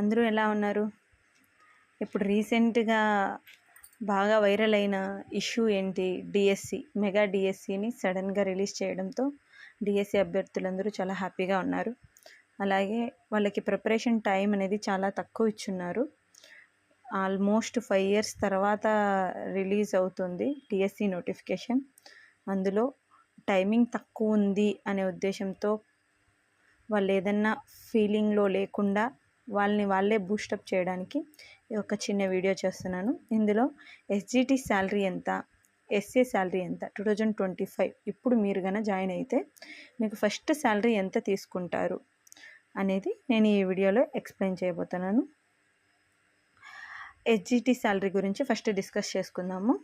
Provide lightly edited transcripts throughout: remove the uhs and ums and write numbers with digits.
అందరూ ఎలా ఉన్నారు? ఇప్పుడు రీసెంట్గా బాగా వైరల్ అయిన ఇష్యూ ఏంటి? డిఎస్సి, మెగా డిఎస్సిని సడన్గా రిలీజ్ చేయడంతో డిఎస్సి అభ్యర్థులందరూ చాలా హ్యాపీగా ఉన్నారు. అలాగే వాళ్ళకి ప్రిపరేషన్ టైం అనేది చాలా తక్కువ ఇచ్చున్నారు. ఆల్మోస్ట్ 5 years తర్వాత రిలీజ్ అవుతుంది డిఎస్సి నోటిఫికేషన్. అందులో టైమింగ్ తక్కువ ఉంది అనే ఉద్దేశంతో వాళ్ళు ఏదన్నా ఫీలింగ్లో లేకుండా వాళ్ళే బూస్టప్ చేయడానికి ఒక చిన్న వీడియో చేస్తున్నాను. ఇందులో ఎస్జిటి శాలరీ ఎంత, ఎస్ఏ శాలరీ ఎంత, 2025 ఇప్పుడు మీరు కనుక జాయిన్ అయితే మీకు ఫస్ట్ శాలరీ ఎంత తీసుకుంటారు అనేది నేను ఈ వీడియోలో ఎక్స్ప్లెయిన్ చేయబోతున్నాను. ఎస్జిటి శాలరీ గురించి ఫస్ట్ డిస్కస్ చేసుకుందాము.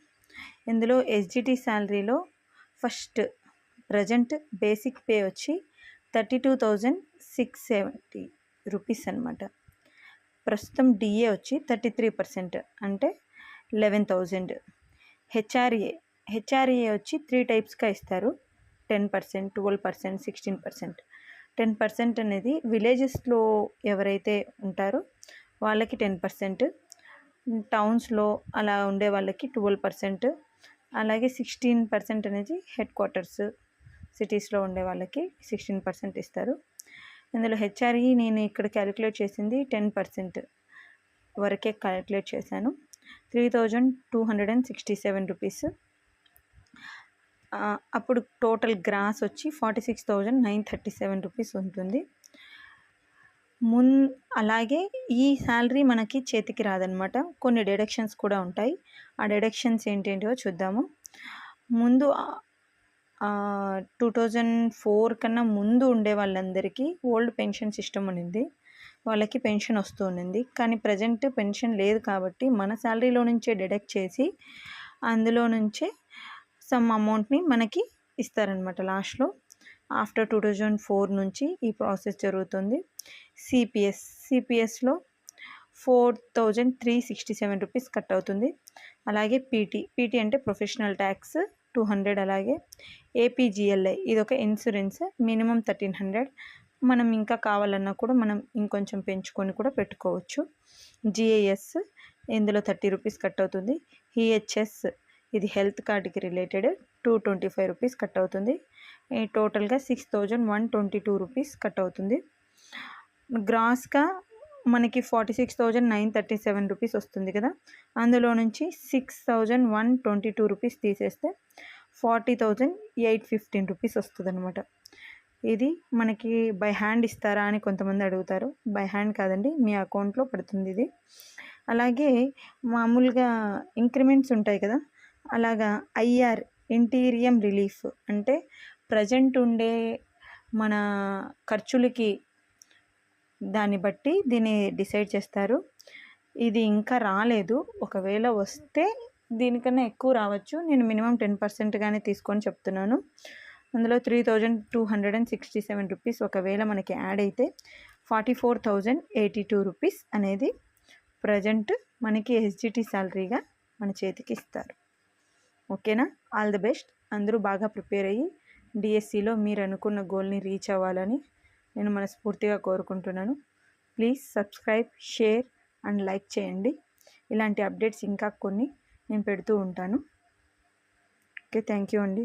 ఇందులో ఎస్జిటి శాలరీలో ఫస్ట్ ప్రజెంట్ బేసిక్ పే వచ్చి 32,670 రూపీస్ అనమాట. ప్రస్తుతం డిఏ వచ్చి 33% అంటే 11,000. హెచ్ఆర్ఏ వచ్చి 3 టైప్స్గా ఇస్తారు. 10%, 12%, 16%. 10% అనేది విలేజెస్లో ఎవరైతే ఉంటారో వాళ్ళకి 10%, టౌన్స్లో అలా ఉండే వాళ్ళకి 12%, అలాగే 16% అనేది హెడ్ క్వార్టర్స్ సిటీస్లో ఉండే వాళ్ళకి 16% ఇస్తారు. ఇందులో హెచ్ఆర్ఈ నేను ఇక్కడ క్యాలిక్యులేట్ చేసింది 10% వరకే క్యాలిక్యులేట్ చేశాను. 3,267 రూపీస్. అప్పుడు టోటల్ గ్రాస్ వచ్చి 46,937 రూపీస్ ఉంటుంది. అలాగే ఈ శాలరీ మనకి చేతికి రాదనమాట. కొన్ని డిడక్షన్స్ కూడా ఉంటాయి. ఆ డిడక్షన్స్ ఏంటేంటివో చూద్దాము. ముందు 2004 కన్నా ముందు ఉండే వాళ్ళందరికీ ఓల్డ్ పెన్షన్ సిస్టమ్ ఉన్నింది. వాళ్ళకి పెన్షన్ వస్తూ ఉన్నింది. కానీ ప్రజెంట్ పెన్షన్ లేదు కాబట్టి మన శాలరీలో నుంచే డిడక్ట్ చేసి అందులో నుంచే సమ్ అమౌంట్ని మనకి ఇస్తారనమాట లాస్ట్లో. ఆఫ్టర్ 2004 నుంచి ఈ ప్రాసెస్ జరుగుతుంది. సిపిఎస్లో 4,367 రూపీస్ కట్ అవుతుంది. అలాగే పీటీ అంటే ప్రొఫెషనల్ ట్యాక్స్ 200. అలాగే ఏపీజిఎల్ఐ ఇదొక ఇన్సూరెన్స్, మినిమం 1,300. మనం ఇంకా కావాలన్నా కూడా మనం ఇంకొంచెం పెంచుకొని కూడా పెట్టుకోవచ్చు. జిఐఎస్ ఇందులో 30 రూపీస్ కట్ అవుతుంది. ఈహెచ్ఎస్ ఇది హెల్త్ కార్డుకి రిలేటెడ్ 225 రూపీస్ కట్ అవుతుంది. టోటల్గా 6,122 రూపీస్ కట్ అవుతుంది. గ్రాస్గా మనకి 46,937 రూపీస్ వస్తుంది కదా. అందులో నుంచి 6,122 రూపీస్ తీసేస్తే 40,815 రూపీస్ వస్తుంది అనమాట. ఇది మనకి బై హ్యాండ్ ఇస్తారా అని కొంతమంది అడుగుతారు. బై హ్యాండ్ కాదండి, మీ అకౌంట్లో పడుతుంది ఇది. అలాగే మామూలుగా ఇంక్రిమెంట్స్ ఉంటాయి కదా, అలాగా ఐఆర్ ఇంటీరియం రిలీఫ్ అంటే ప్రజెంట్ ఉండే మన ఖర్చులకి దాన్ని బట్టి దీన్ని డిసైడ్ చేస్తారు. ఇది ఇంకా రాలేదు. ఒకవేళ వస్తే దీనికన్నా ఎక్కువ రావచ్చు. నేను మినిమం 10%గానే తీసుకొని చెప్తున్నాను. అందులో 3,267 రూపీస్ ఒకవేళ మనకి యాడ్ అయితే 44,082 రూపీస్ అనేది ప్రజెంట్ మనకి ఎస్జిటి శాలరీగా మన చేతికి ఇస్తారు. ఓకేనా? All the best. అందరూ బాగా ప్రిపేర్ అయ్యి డిఎస్సిలో మీరు అనుకున్న గోల్ని రీచ్ అవ్వాలని నేను మనస్ఫూర్తిగా కోరుకుంటున్నాను. Please subscribe, share and like చేయండి. ఇలాంటి అప్డేట్స్ ఇంకా కొన్ని నేను పెడుతూ ఉంటాను. ఓకే, థ్యాంక్ యూ అండి.